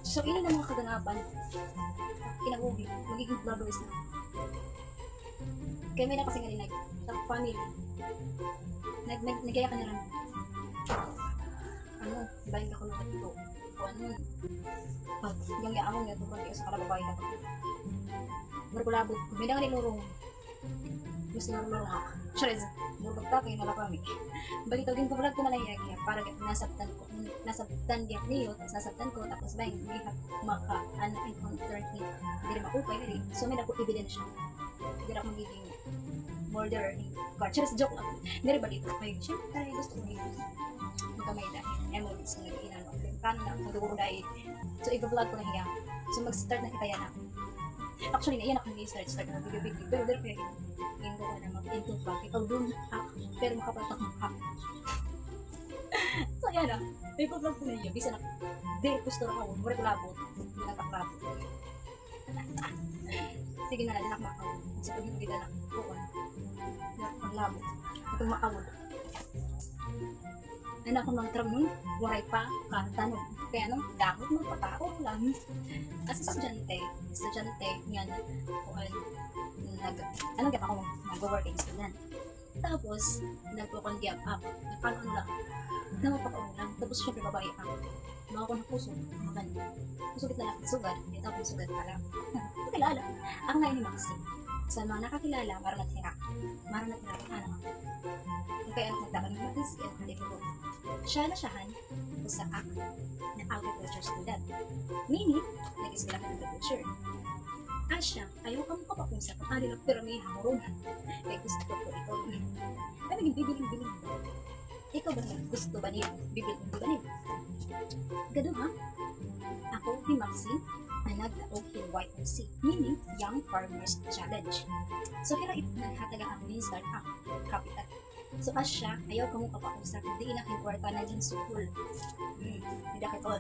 So, ini na mga kaganapan. Kinabuhi, magiging vloggers na. Kaya may na kasi nga rin family. Nagaya ka na lang. Ano, balik ako ng ito. O ano, pag yung yaamon nga ito, pag sa kalababay na pag markulabot, kung may na nga nilurong, mas nilurong ha. Sure, murag ta kayo nalapami. Balik din ko vlog ko na lang yung para nasabtan diyak niyo, tapos nasabtan ko, tapos ba yung maka-encounter ni hindi rin makupay na rin. So may naku evidence siya. Hindi rin ako magiging murderer ni God. Just joke lang. Hindi rin ba dito? Ay, syempre, gusto ko dito. Magkamay dahil memories na nag-inano. Paano na, maguguro dahil. So, i-vlog ko na hiya. So, mag-start na kita yan ako. Actually, naiyan ako nag-start na video. Pero dahil kaya yung ko na mag-into vlog. Ikaw dun, hack. Pero makapatak mo hack. So, yan na. I-vlog ko na hiya. Bisa na, di, gusto na ako. Mura ko labot. Hindi nataklabot. Sige na, dinak makaw. Sa pag-ibig na kuwan. Ang labot. Itong makawod. Ano ako ng tramon, waray pa, tanong. Kaya anong dahot mo, patao lang. As estudyante, yan, anong gap ako, nag-working student. Tapos, nagpo-congiap up. Ano lang, napapakaon lang. Tapos, syempre, babae ako. Mga ako ng puso, makan. Pusugit na lang, sugad. Tapos, sugad pa lang. Nakilala. Ako ngayon ni Maxi. Sa mga nakakilala, maranatira, ano. Kaya ako nagtakan ng Maxi, at hindi ko siya na siyahan ko sa act na agriculture student. Meaning, nag-ismila ka ng agriculture. Asya, ayaw ka mo kapapunsa kung ano lang pero may hamurong. Kaya gusto ko ito. Ay, naging bibiling ba? Ikaw ba naman gusto ba niya? Bibiling ba niya? Gado ha? Ako, ni Maxi, na nagdaog YFC, meaning Young Farmers Challenge. So, kaya naghataga ako ni startup capital. So, asya, ayaw ka mo kapakusa, hindi inaking kwarta na dyan sukul. Hindi ka ito.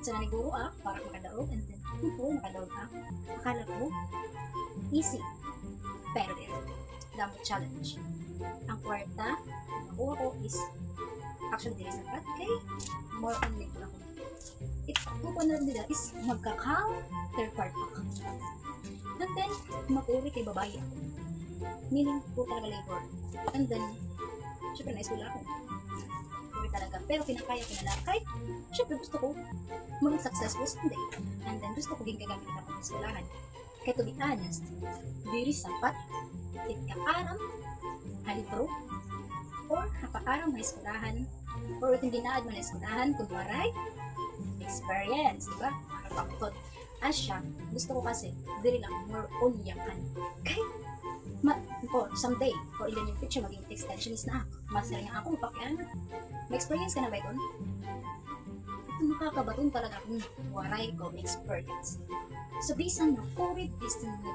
So, naniguro para makadaog, and then, kung makadaog akala ko, easy. Pero din, damot challenge. Ang kwarta, nakuha ko is, actually, dili sapat, kay more on nito ako. Ito na nila is magka-counterpart ako. And then, makuri kay babae ako. Meaning, po talaga labor. And then, syempre na-school ako. Puri talaga. Pero pinakaya pinalakay. Syempre gusto ko maging successful someday. And then gusto ko din gagamit ako ng eskulahan. Kaya to be honest, diri sapat, ika-aram, halibro, or hapa-aram na eskulahan, or itong ginaad mo na eskulahan, kung maray, experience, diba? Nakapagtod. Asya, gusto ko kasi, diri lang, more on yakan. Kaya, someday, or in the near future, maging extensionist na ako. Master niya ako, mapakiana. May experience ka na ba ito? Ito makakabaton talaga akong waray ko experience. So, bisan na, COVID, bisan na,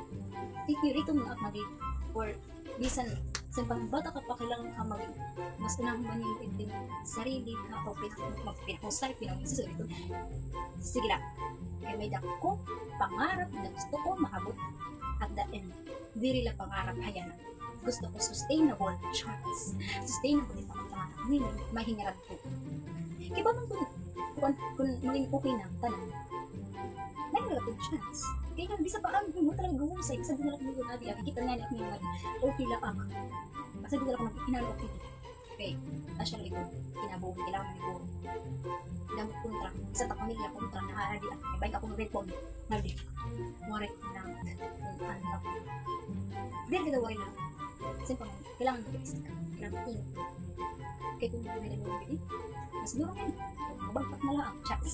tikirito mo ako maging, or bisan, sa pangbata ka pa kailangan ka maging, mas unang manyung din sarili ka, o pinahusay, pinahusay ito. Sige lang, kaya may dako, pangarap na gusto ko maabot at the end. Diri lang pangarap hayan. Gusto ko sustainable chance. Sustainable ito ang pangarap. Meaning, mahingarap ko. Kaya ba kung maging okay na, tanan, mahingarap ko chance. Kaya nga, di sa parang mo talaga gumusay. Kasi di na lang ko nabi. Kita nga niya niya okay lang ako. Kasi di na lang mag-inalo okay. Okay, asya lang ito. Kinabuhi, kailangan na siguro. Damot kontra. Isa ta pamilya kontra na haradi ako. May baik akong repon. Maldi. Warit lang. Anak. Dili ka daw lang. Simple, kailangan mag-isip ka. Kailangan mag-ingat. Kaya kung may mo bili, mas duro ngayon. Mabagpak na lang. Chats.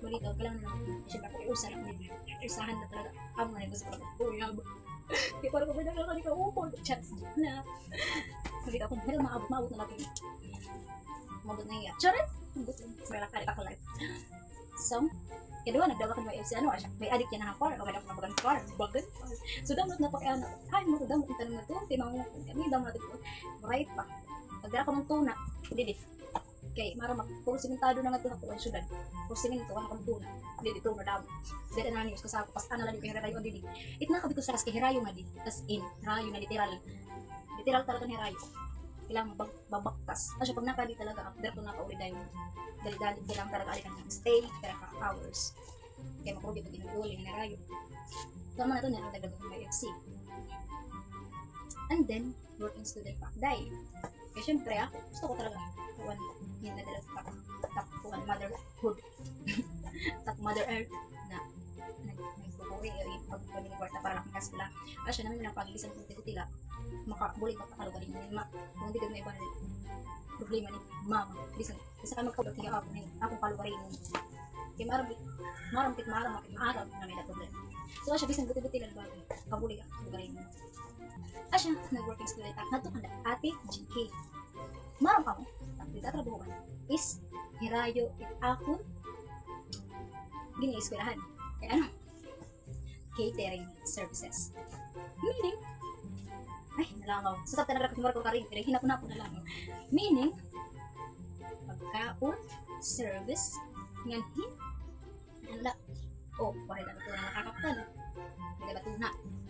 Malito, kailangan na lang. Siyempre ako iusar ako nila. Usahan na talaga. Ang mga gusto ko. Uy, haba. Kaya parang kung may nagkakali ka, chats na. Malito ako, meron maabot na natin. Mabot na iya. Charis! Mabot na. Sabay lang kalit ako live. So, kaya diba, nagdawa ka ng FC, may addict yan na hapar, o kaya ako nabagan far. So, damot na pa kaya na, ay, mo, damot yung tanong na ito, tinawag mo, kami, damot natin ito, right pa. Pagdara ko ng tuna, hindi. Okay, mara puro simentado na nga ito na po ang syudad. Puro simento, ano kang tuna. Hindi, ito, madamo. Dito na news, kasama, pas ana lang yung hirayo, hindi. Ito na kabito sa kas hirayo nga di, as in, hirayo na literal. Literal talaga ni hirayo. kailangan babaktas. Kasi pag nakali talaga, dito nakauli dahil dali-dali, kailangan talaga alikan ng stay, kaya ka hours. Kaya makulit pag inuuli, narayo. Tama na ito, naradagdag ng may FC. And then, working student pa. Dahil, kaya syempre ako, gusto ko talaga, kuwan, yun na dala sa kuwan, motherhood. Tak mother earth, na nagpupuri, yung pag-pagin ng kwarta para laking kasula. Asya namin ng pag-ilisang kutila, makabulit magpakalo ka rin yun, kung hindi ka may iba na problema ni mama. Bisa ka magkabot niya ako, akong kaluwarin yun. Kaya maramit maaraw na may na problema. So asya, bisan buti-buti lang bagay, kabuli ka, kaluwarin yun. Asya, nag-working student act, natukanda, ate GK. Maram ka mo, ang pinatatrabuhan is, hirayo it akon, gini-eskwelahan. Kaya ano? Catering services. Meaning, ay, nalangaw. Sasabta na rin ko karin, pero hinap-nap na lang. Meaning, pagkaon, service, nganhin, nala, o, pare na ito na nakakaptan. Hindi ba ito na?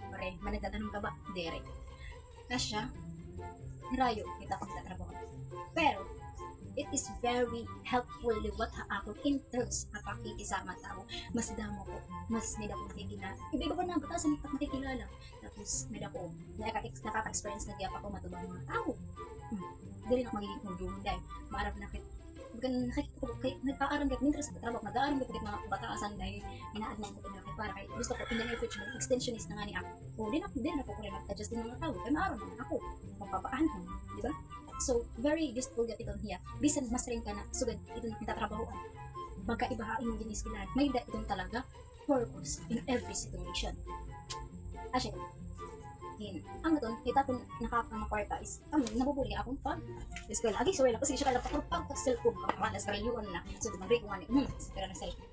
Pare, managdatanong ka ba? Dere. Na siya, hirayo, kita kong tatrabaho. Pero, it is very helpful what ako in terms na pakikisama tao. Mas damo ko, mas nila ko nakikilala. Iba-iba pa na batasan at nakikilala. Tapos nila ko, nakaka-experience na diya pa ko matubang mga tao. Dili na magiging hudong dahil maarap na nakikita ko nagpaaram kayo minsan sa trabaho, nag-aaram kayo mga bataasan dahil inaadman ko na para kay gusto ko in the near future extensionist na nga ni ako. O din na po ko rin mag-adjust din mga tao. Kaya maaram naman ako. Magpapaan ko, di ba? So, very useful that ito niya. Bisan mas rin ka na, sugad, ito na natatrabahoan. Magkaibahain yung giniskilan. May itong talaga purpose in every situation. Asya, ang naton, kita ko nakakamaparta is, nabubuli akong pag eskwela. Agi, sorry lang, kasi siya kalap ako pag cellphone ka, malas para yun na. So, dumagri ko nga ni, pera na cellphone.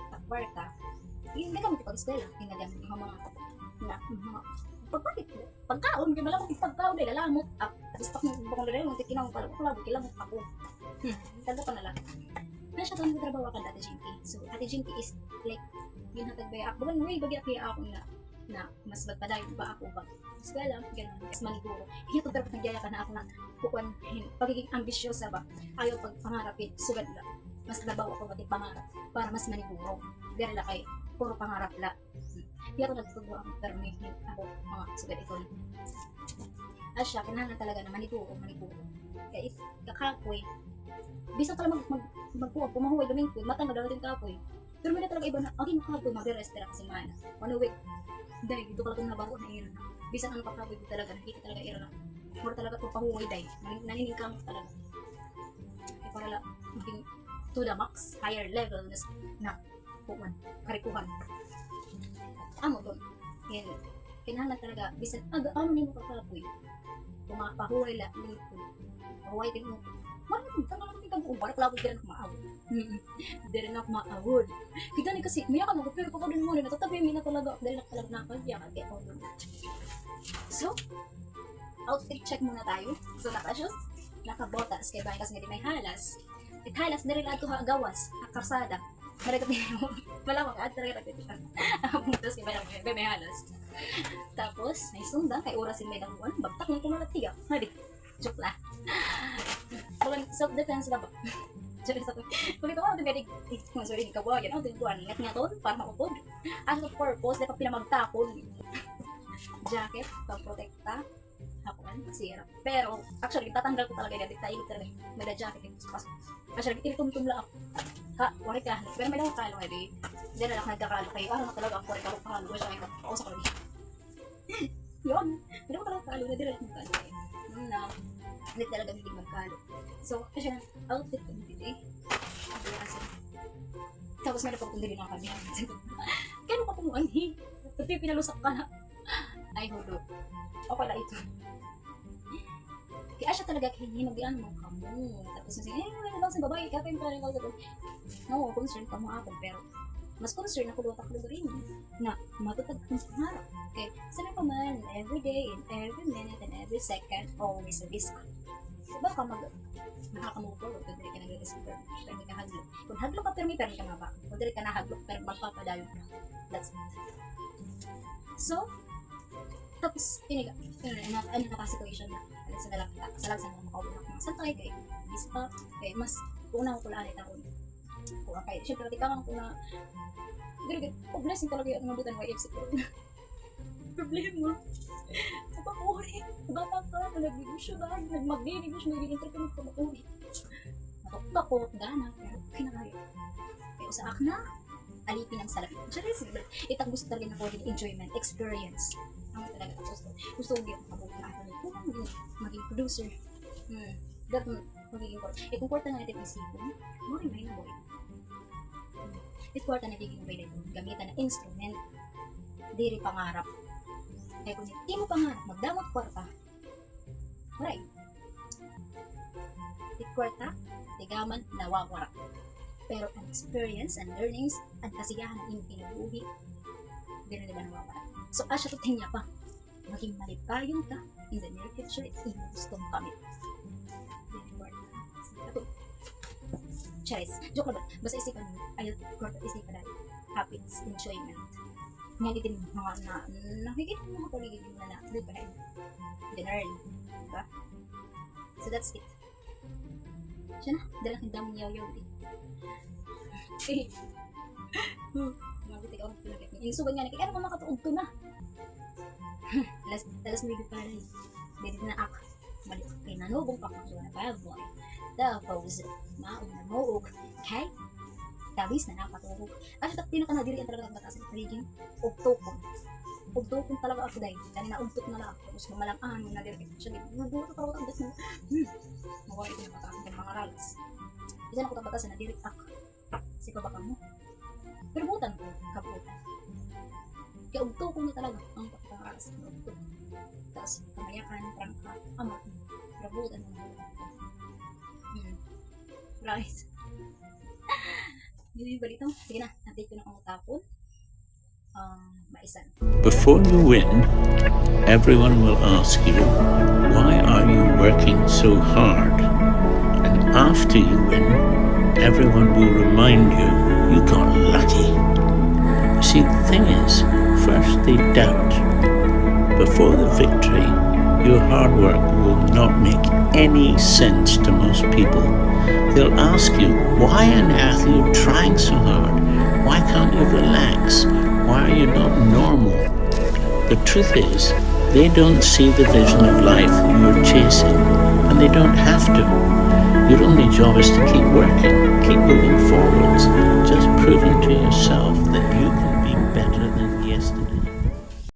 Takwarta, may kami pag-eskwela. Hinagyan mga pagkaon, kaya malamang pagkaon dahil lalamot up. Tapos tak mo bakong dahil, muntik kinang pala, kilamot ako. Tanda pa na lang. Na siya ito nagtrabaho ka Ate Jinky. So, Ate Jinky is like, yun hatag ba ako. Bagan, way, bagay kaya ako na mas magpadayon ba ako ba? Eskwela, gano'n, mas maniguro. Hindi ito dapat nagyaya ka na ako na kukuan, pagiging ambisyosa ba? Ayaw pagpangarapin, sugad lang. Mas labaw ako pati pangarap para mas maniguro. Dahil la kay, puro pangarap la. Hindi ako nagtutubo ako, pero may ako mga sugad ito. Asya, kailangan talaga na maniguro. Kaya kakakoy, bisa talaga magpuwag, pumahuway, lumingkod, matang nagdarating kapoy. Pero may na talaga iba na, okay, makakoy, mag-rest na kasi mana. 1 week, dahil dito ka lang nabaro na iran na. Bisan ang pagkaboy talaga, nakita talaga iran na. More talaga itong pahuway dahil, naninig ka mo talaga. Kaya para lang, maging to the max, higher level na puwan, karikuhan. Amo to, yan, kailangan talaga, bisan, ano niyo pagkaboy? Pahuway lang, pahuway din mo. Marami, tama lang kita buong, para kalabot din ako maawod. Hindi rin ako maawod. Kita ni kasi, maya ka na, pero pag din mo rin, natatabi mo na talaga, dahil talaga nakakagya, kaya ako doon. So, outfit check muna tayo. So, nakabotas, kaya bahay kasi nga di may halas. At halas, dahil ato gawas, akarsada. Maragkat din mo, malamang ka, at maragkat din ka. Pumuntas kaya may halas. Tapos, may sunda, kay orasin may damuan, bagtak ng kumalatiya. Hadi, joke lang. Self-defense na ba? Kung ito ako, pwede, sorry, hindi ka ba, yan ako, ngat nga to, para makupod. As of purpose, dapat pinamagtakon. Jacket, pang-protekta, hakuan, sira. Pero, actually, tatanggal ko talaga yan, tayo talaga, may da jacket, actually, ilitum-tumla ako. Wari ka, pero may lang kalo, hindi na lang nagkakalo kayo, araw na talaga ako, wari ka kalo, wala siya, pausa ka lang. Yun, hindi ko talaga kalo, hindi lang magkalo kayo. Hindi talaga hindi magkalo. So, kasi outfit ko hindi. Tapos meron pa kung hindi na kami. Kaya pa kung anhi. Pati pinalusak ka na. Ay, hulo. Okay lang ito. Kaya siya talaga hinagyan mo ka mo. Tapos kasi, wala lang sa babae. Kaya pa yung parang ako. No, concerned ka mo ako. Pero, mas concerned ako doon ako rin na matutag kong pangarap. Okay, sana pa man, every day, in every minute, and every second, always a risk. Diba ka nakakamove forward kung dili ka nag-risk pero may kahaglok. Kung haglok ka pero may ka mabak. Kung dili ka nahaglok pero magpapadayon ka. That's it. So, tapos, ano na situation na, sa lang sa mga makaupo na mga santay kay isa kay mas una ko pala taon ko kay syempre tikaman ko na gid blessing talaga yung mabutan wa exit ko problema kapakuri bata ka nagbibisyo ba nagmagbibisyo nag-entertain ko makuri natuktok ko dana pero kinakaya kaya sa akna alipin ang salapi itang gusto talaga na ko enjoyment experience ang talaga gusto ko yung mabuti ako maging producer that magiging important kung kwarta nga natin isipin may na boy kwarta na biging bay na ito gamitan na instrument diri pangarap kaya kung hindi mo pangarap magdamot kwarta right kwarta tigaman nawawara pero ang experience and learnings at kasiyahan ng iyong pinabuhi hindi na nila nawawara so asya tuting niya pa maging malipayon ka in the near future iyong gustong kamit Charis, joke lang ba? Basta isipan mo, ayaw kwarta isipan natin happiness, enjoyment nga din mga nakikita mo mga paligid yung na di ba dinner diba? So that's it siya na, dalang hindang yaw-yaw din okay mabuti ka ako pinagit niya insugan nga na kaya ano makatuog to na talas may pa rin dito na ak mali kay nanubong pa kung na baboy tapos maong na moog kay tabis na nakatulog at sa pinaka na diri ang talagang batas ng paligid ugtokon talaga ako dahil kanina ugtok na lang tapos mamalang na diri siya naguto pa ako tas mawala ito na batas ng mga ralas isa na ko batas na diri ak si kabaka mo pero butan ko kabutan kaya ugtokon na talaga ang pagkakaras ng ugtok tapos kamayakan prangka amat rabutan mo right sige na, update ko na kung tapon. Maisan. Before you win, everyone will ask you, why are you working so hard? And after you win, everyone will remind you, you got lucky. You see, the thing is, first they doubt. Before the victory, your hard work will not make any sense to most people. They'll ask you, why on earth are you trying so hard? Why can't you relax? Why are you not normal? The truth is, they don't see the vision of life you're chasing, and they don't have to. Your only job is to keep working, keep moving forwards, just proving to yourself that you can